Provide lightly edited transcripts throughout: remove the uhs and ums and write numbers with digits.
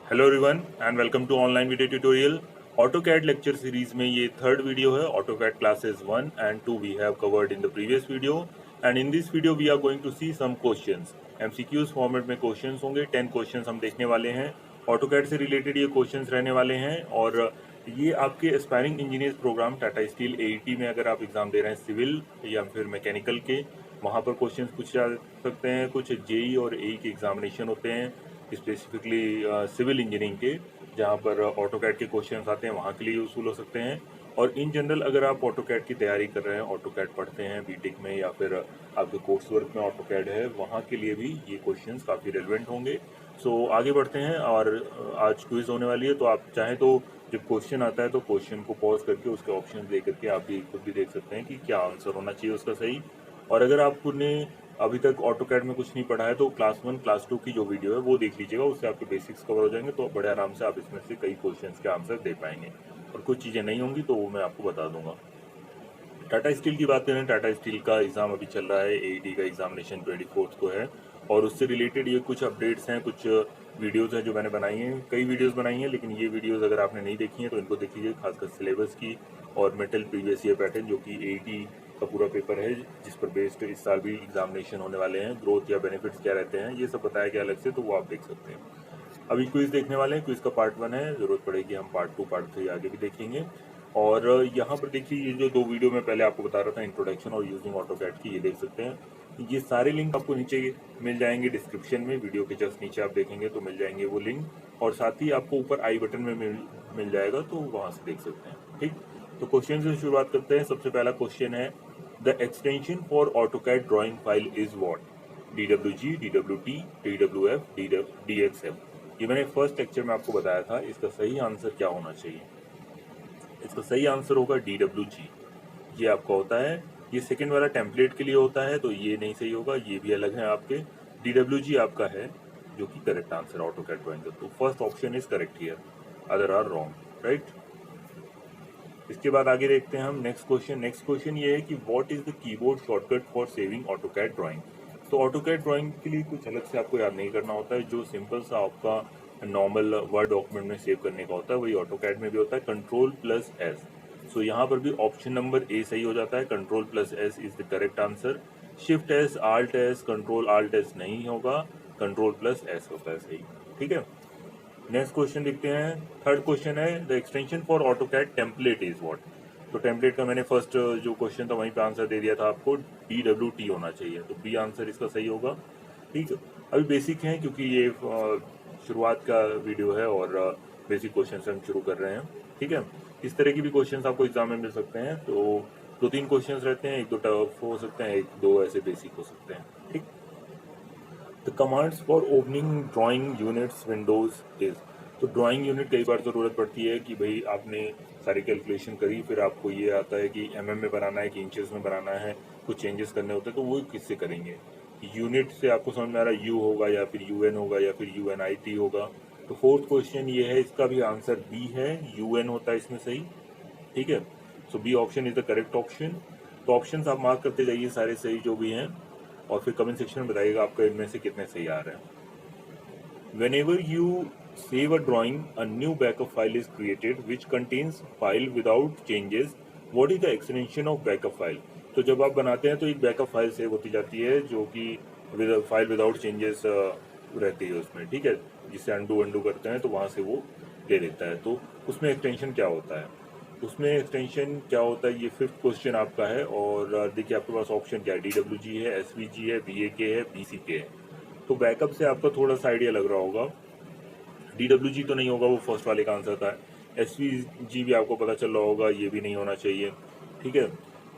Hello everyone and welcome to online video tutorial AutoCAD lecture series में ये third video है। AutoCAD classes 1 and 2 we have covered in the previous video and in this video we are going to see some questions. MCQs format में questions होंगे। 10 questions हम देखने वाले हैं। AutoCAD से रिलेटेड ये क्वेश्चंस रहने वाले हैं और ये आपके aspiring engineers program Tata Steel AET में अगर आप एग्जाम दे रहे हैं सिविल या फिर मैकेनिकल के, वहाँ पर क्वेश्चंस पूछे जा सकते हैं। कुछ जेई और एई के एग्जामिनेशन होते हैं स्पेसिफिकली सिविल इंजीनियरिंग के, जहाँ पर ऑटोकैड के क्वेश्चंस आते हैं, वहाँ के लिए यूजफुल हो सकते हैं। और इन जनरल अगर आप ऑटोकैड की तैयारी कर रहे हैं, ऑटोकैड पढ़ते हैं बीटेक में या फिर आपके कोर्स वर्क में ऑटोकैड है, वहाँ के लिए भी ये क्वेश्चंस काफ़ी रेलिवेंट होंगे। सो आगे बढ़ते हैं और आज क्विज होने वाली है। तो आप चाहें तो जब क्वेश्चन आता है तो क्वेश्चन को पॉज करके उसके ऑप्शन दे करके आप भी खुद भी देख सकते हैं कि क्या आंसर होना चाहिए उसका सही। और अगर आपने अभी तक ऑटोकैड में कुछ नहीं पढ़ा है तो क्लास 1 क्लास 2 की जो वीडियो है वो देख लीजिएगा, उससे आपके बेसिक्स कवर हो जाएंगे। तो बड़े आराम से आप इसमें से कई क्वेश्चंस के आंसर दे पाएंगे और कुछ चीज़ें नहीं होंगी तो वो मैं आपको बता दूंगा। टाटा स्टील की बात करें, टाटा स्टील का एग्ज़ाम अभी चल रहा है। एईटी का एग्जामिनेशन 24 को है और उससे रिलेटेड ये कुछ अपडेट्स हैं, कुछ वीडियोस हैं जो मैंने बनाई हैं। कई वीडियोस बनाई हैं लेकिन ये वीडियोस अगर आपने नहीं देखी हैं तो इनको देख लीजिए, खासकर सिलेबस की और मेटल प्रीवियस ईयर पैटर्न जो कि एईटी का पूरा पेपर है जिस पर बेस्ड इस साल भी एग्जामिनेशन होने वाले हैं। ग्रोथ या बेनिफिट्स क्या रहते हैं ये सब बताया गया अलग से, तो वो आप देख सकते हैं। अभी क्विज देखने वाले हैं। क्विज का पार्ट 1 है, ज़रूरत पड़ेगी हम पार्ट 2 पार्ट 3 आगे भी देखेंगे। और यहाँ पर देखिए ये जो 2 वीडियो मैं पहले आपको बता रहा था, इंट्रोडक्शन और यूजिंग ऑटोकैड की, ये देख सकते हैं। ये सारे लिंक आपको नीचे मिल जाएंगे डिस्क्रिप्शन में, वीडियो के जस्ट नीचे आप देखेंगे तो मिल जाएंगे वो लिंक, और साथ ही आपको ऊपर आई बटन में मिल जाएगा, तो वहाँ से देख सकते हैं। ठीक, तो क्वेश्चन से शुरुआत करते हैं। सबसे पहला क्वेश्चन है, the extension for AutoCAD drawing file is what? DWG, DWT, DWF, DXF। ये मैंने फर्स्ट लेक्चर में आपको बताया था। इसका सही आंसर क्या होना चाहिए? इसका सही आंसर होगा DWG। ये आपका होता है, ये सेकंड वाला टेम्पलेट के लिए होता है तो ये नहीं सही होगा, ये भी अलग है आपके। DWG आपका है जो कि करेक्ट आंसर ऑटोकैड ड्राइंग का। तो first option is correct here, other are wrong, right. इसके बाद आगे देखते हैं हम नेक्स्ट क्वेश्चन। नेक्स्ट क्वेश्चन ये है कि what is the keyboard shortcut for saving AutoCAD drawing? तो ऑटोकैड ड्राइंग के लिए कुछ अलग से आपको याद नहीं करना होता है। जो सिंपल सा आपका नॉर्मल वर्ड डॉक्यूमेंट में सेव करने का होता है वही ऑटोकैड में भी होता है, Ctrl+S। सो यहाँ पर भी ऑप्शन नंबर ए सही हो जाता है, Ctrl+S is the correct answer. Shift+S, Alt+S, Ctrl+Alt+S नहीं होगा, Ctrl+S होता है सही। ठीक है, नेक्स्ट क्वेश्चन देखते हैं। थर्ड क्वेश्चन है, the extension for AutoCAD template is what? तो टेम्पलेट का मैंने फर्स्ट जो क्वेश्चन था वहीं पे आंसर दे दिया था आपको, DWT होना चाहिए, तो बी आंसर इसका सही होगा। ठीक है, अभी बेसिक हैं क्योंकि ये शुरुआत का वीडियो है और बेसिक क्वेश्चन से हम शुरू कर रहे हैं। ठीक है, इस तरह की भी क्वेश्चन आपको एग्जाम में मिल सकते हैं। तो 2-3 क्वेश्चन रहते हैं, 1-2 टफ हो सकते हैं, 1-2 ऐसे बेसिक हो सकते हैं। ठीक, the commands for opening drawing units Windows is. तो ड्राइंग यूनिट कई बार ज़रूरत पड़ती है कि भाई आपने सारी कैलकुलेशन करी, फिर आपको ये आता है कि mm में बनाना है कि इंचेस में बनाना है, कुछ चेंजेस करने होते हैं, तो वो किससे करेंगे? यूनिट से आपको समझ में आ रहा है यू होगा या फिर UN होगा या फिर UNIT होगा। तो फोर्थ क्वेश्चन ये है, इसका भी आंसर बी है, UN होता है इसमें सही। ठीक है, so B option is the correct option. तो ऑप्शन आप मार्क करते जाइए सारे सही जो भी हैं और फिर कमेंट सेक्शन में बताइएगा आपका इनमें से कितने सही आ रहे हैं। Whenever you save a drawing, a new backup file is created which contains file without changes. What is the extension of backup file? तो जब आप बनाते हैं तो एक बैकअप फाइल सेव होती जाती है जो कि फाइल विदाउट चेंजेस रहती है उसमें। ठीक है, जिसे अंडू करते हैं तो वहाँ से वो ले लेता है। तो उसमें एक्सटेंशन क्या होता है? उसमें एक्सटेंशन क्या होता है, ये फिफ्थ क्वेश्चन आपका है। और देखिए आपके पास ऑप्शन क्या है, DWG है, SVG है, BAK है, BCK है। तो बैकअप से आपका थोड़ा सा आइडिया लग रहा होगा। DWG तो नहीं होगा, वो फर्स्ट वाले का आंसर था। SVG भी आपको पता चल रहा होगा, ये भी नहीं होना चाहिए। ठीक है,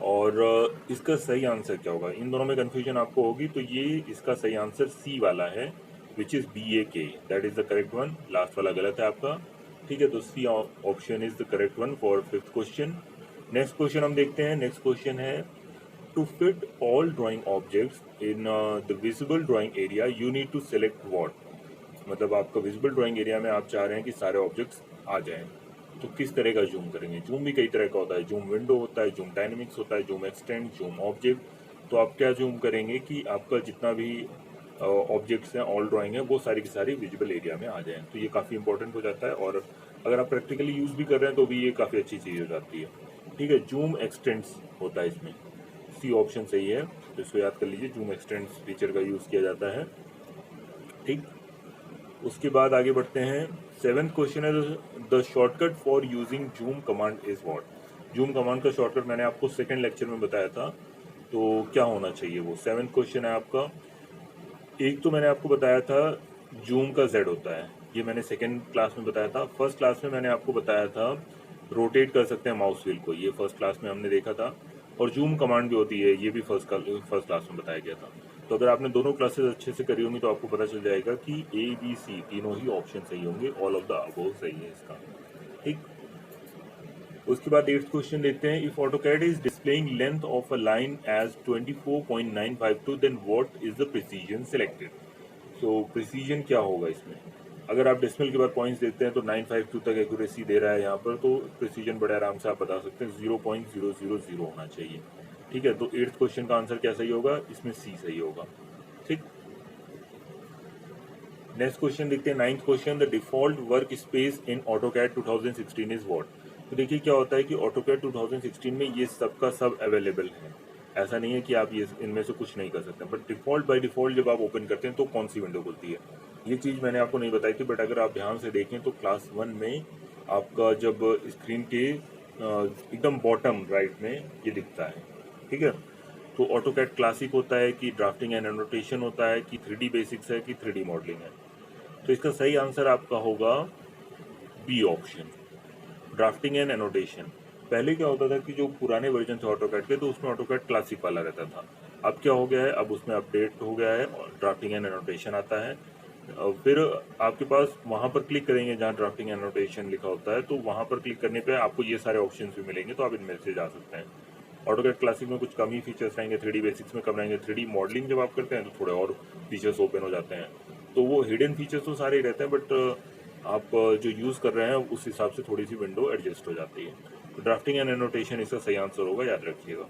और इसका सही आंसर क्या होगा, इन दोनों में कन्फ्यूजन आपको होगी। तो ये इसका सही आंसर सी वाला है, which is BAK, that is the correct one. Last वाला गलत है आपका। ठीक है, तो C option is the correct one for fifth question. Next question हम देखते हैं। नेक्स्ट क्वेश्चन है, to fit all drawing objects in the visible drawing area you need to select what? मतलब आपका विजिबल ड्राइंग एरिया में आप चाह रहे हैं कि सारे ऑब्जेक्ट्स आ जाएं, तो किस तरह का जूम करेंगे? जूम भी कई तरह का होता है, जूम विंडो होता है, जूम डायनेमिक्स होता है, जूम एक्सटेंड, जूम ऑब्जेक्ट। तो आप क्या जूम करेंगे कि आपका जितना भी ऑब्जेक्ट्स हैं, ऑल ड्राइंग है, वो सारी की सारी विजिबल एरिया में आ जाएँ। तो ये काफ़ी इंपॉर्टेंट हो जाता है और अगर आप प्रैक्टिकली यूज़ भी कर रहे हैं तो भी ये काफ़ी अच्छी चीज़ हो जाती है। ठीक है, जूम एक्सटेंड्स होता है इसमें, सी ऑप्शन सही है, तो इसको याद कर लीजिए, जूम एक्सटेंड्स फीचर का यूज़ किया जाता है। ठीक, उसके बाद आगे बढ़ते हैं। 7th क्वेश्चन है, the shortcut for using zoom command is what. Zoom command का शॉर्टकट मैंने आपको सेकंड लेक्चर में बताया था, तो क्या होना चाहिए वो। 7th क्वेश्चन है आपका, एक तो मैंने आपको बताया था जूम का जेड होता है, ये मैंने सेकंड क्लास में बताया था। फर्स्ट क्लास में मैंने आपको बताया था रोटेट कर सकते हैं माउस व्हील को, ये फर्स्ट क्लास में हमने देखा था। और जूम कमांड भी होती है, ये भी फर्स्ट क्लास में बताया गया था। तो अगर आपने दोनों क्लासेस अच्छे से करी होंगी तो आपको पता चल जाएगा कि ए बी सी तीनों ही ऑप्शन सही होंगे, ऑल ऑफ द अबव सही है इसका। ठीक, उसके बाद 8th क्वेश्चन देखते हैं, if AutoCAD is displaying length of a line as 24.952 then what is the precision selected. So precision क्या होगा इसमें। अगर आप डेसिमल के बाद पॉइंट्स देखते हैं तो 952 तक एक्यूरेसी दे रहा है यहाँ पर, तो प्रिसीजन बड़े आराम से आप बता सकते हैं 0.000 होना चाहिए। ठीक है, तो 8th क्वेश्चन का आंसर क्या सही होगा, इसमें सी सही होगा। ठीक, नेक्स्ट क्वेश्चन देखते हैं 9th question, the default work space in AutoCAD 2016 is what. तो देखिए क्या होता है कि ऑटोकैड 2016 में ये सब का सब अवेलेबल है, ऐसा नहीं है कि आप ये इनमें से कुछ नहीं कर सकते, बट डिफ़ॉल्ट बाय डिफ़ॉल्ट जब आप ओपन करते हैं तो कौन सी विंडो खुलती है, ये चीज़ मैंने आपको नहीं बताई थी। बट अगर आप ध्यान से देखें तो क्लास 1 में आपका जब स्क्रीन के एकदम बॉटम राइट में ये दिखता है। ठीक है, तो ऑटोकैड क्लासिक होता है कि ड्राफ्टिंग एंड एनोटेशन होता है कि 3D बेसिक्स है कि 3D मॉडलिंग है। तो इसका सही आंसर आपका होगा B option, drafting and annotation. पहले क्या होता था कि जो पुराने वर्जन थे ऑटोकैड के, तो उसमें ऑटोकैड क्लासिक वाला रहता था। अब क्या हो गया है, अब उसमें अपडेट हो गया है और ड्राफ्टिंग एंड एनोटेशन आता है। फिर आपके पास वहाँ पर क्लिक करेंगे जहाँ ड्राफ्टिंग एंड एनोटेशन लिखा होता है, तो वहाँ पर क्लिक करने पे आपको ये सारे ऑप्शंस भी मिलेंगे, तो आप इनमें से जा सकते हैं। ऑटोकैड क्लासिक में कुछ कम ही फीचर्स रहेंगे, 3D बेसिक्स में कम रहेंगे, 3D मॉडलिंग जब आप करते हैं तो थोड़े और फीचर्स ओपन हो जाते हैं। तो वो हिडन फीचर्स तो सारे ही रहते हैं, बट आप जो यूज़ कर रहे हैं उस हिसाब से थोड़ी सी विंडो एडजस्ट हो जाती है। तो ड्राफ्टिंग एंड एनोटेशन इसका सही आंसर होगा, याद रखिएगा।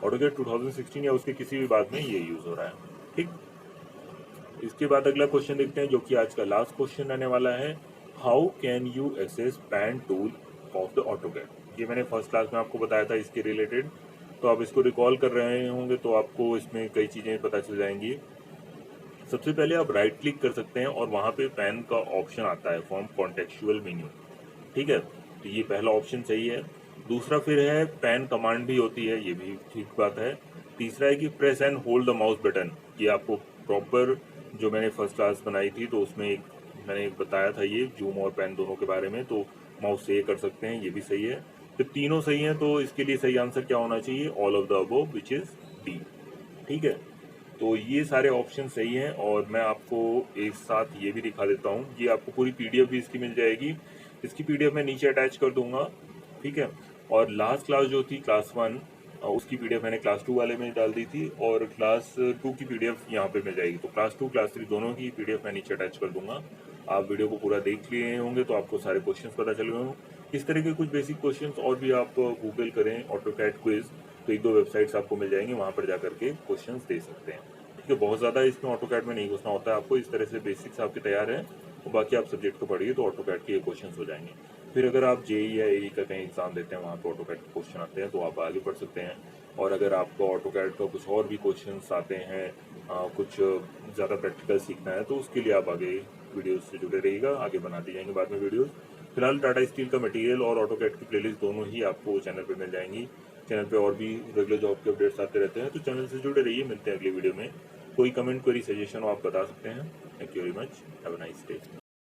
ऑटोकैड 2016 या उसके किसी भी बाद में ये यूज़ हो रहा है। ठीक, इसके बाद अगला क्वेश्चन देखते हैं जो कि आज का लास्ट क्वेश्चन रहने वाला है, how can you access pan tool of the AutoCAD. ये मैंने फर्स्ट क्लास में आपको बताया था इसके रिलेटेड, तो आप इसको रिकॉल कर रहे होंगे तो आपको इसमें कई चीज़ें पता चल जाएंगी। सबसे पहले आप राइट क्लिक कर सकते हैं और वहाँ पे पैन का ऑप्शन आता है, फ्रॉम कॉन्टेक्चुअल मेन्यू। ठीक है, तो ये पहला ऑप्शन सही है। दूसरा फिर है पैन कमांड भी होती है, ये भी ठीक बात है। तीसरा है कि press and hold the mouse button, ये आपको प्रॉपर जो मैंने फर्स्ट क्लास बनाई थी तो उसमें मैंने बताया था ये जूम और पैन दोनों के बारे में, तो माउस से ये कर सकते हैं, ये भी सही है। तो तीनों सही हैं, तो इसके लिए सही आंसर क्या होना चाहिए, all of the above which is D. ठीक है, तो ये सारे ऑप्शन सही हैं और मैं आपको एक साथ ये भी दिखा देता हूँ, ये आपको पूरी पीडीएफ भी इसकी मिल जाएगी, इसकी पीडीएफ मैं नीचे अटैच कर दूंगा। ठीक है, और लास्ट क्लास जो थी क्लास 1 उसकी पीडीएफ मैंने क्लास 2 वाले में डाल दी थी और क्लास 2 की पीडीएफ यहाँ पे मिल जाएगी। तो क्लास 2 क्लास 3 दोनों की पीडीएफ मैं नीचे अटैच कर दूंगा। आप वीडियो को पूरा देख लिए होंगे तो आपको सारे क्वेश्चंस पता चल गए होंगे। इस तरह के कुछ बेसिक क्वेश्चंस और भी आप गूगल करें ऑटोकैड क्विज, तो 1-2 वेबसाइट्स आपको मिल जाएंगी, वहाँ पर जा करके क्वेश्चंस दे सकते हैं। ठीक है, बहुत ज़्यादा इसमें ऑटोकैड में नहीं घुसना होता है आपको, इस तरह से बेसिक्स आपके तैयार हैं और बाकी आप सब्जेक्ट को पढ़िए तो ऑटोकैड के ये क्वेश्चंस हो जाएंगे। फिर अगर आप जेई या एई का कहीं एग्जाम देते हैं, वहाँ पे ऑटोकैड के क्वेश्चन आते हैं तो आप आगे बढ़ सकते हैं। और अगर आपको ऑटोकैड का कुछ और भी क्वेश्चंस आते हैं, कुछ ज़्यादा प्रैक्टिकल सीखना है, तो उसके लिए आप आगे वीडियोस से जुड़े रहिएगा, आगे बनाते जाएंगे बाद में वीडियोस। फिलहाल टाटा स्टील का मटेरियल और ऑटोकैड की प्लेलिस्ट दोनों ही आपको चैनल पर मिल जाएंगी। चैनल पे और भी रेगुलर जॉब के अपडेट्स आते रहते हैं, तो चैनल से जुड़े रहिए। मिलते हैं अगली वीडियो में। कोई कमेंट, कोई सजेशन हो आप बता सकते हैं। Thank you very much, have a nice day.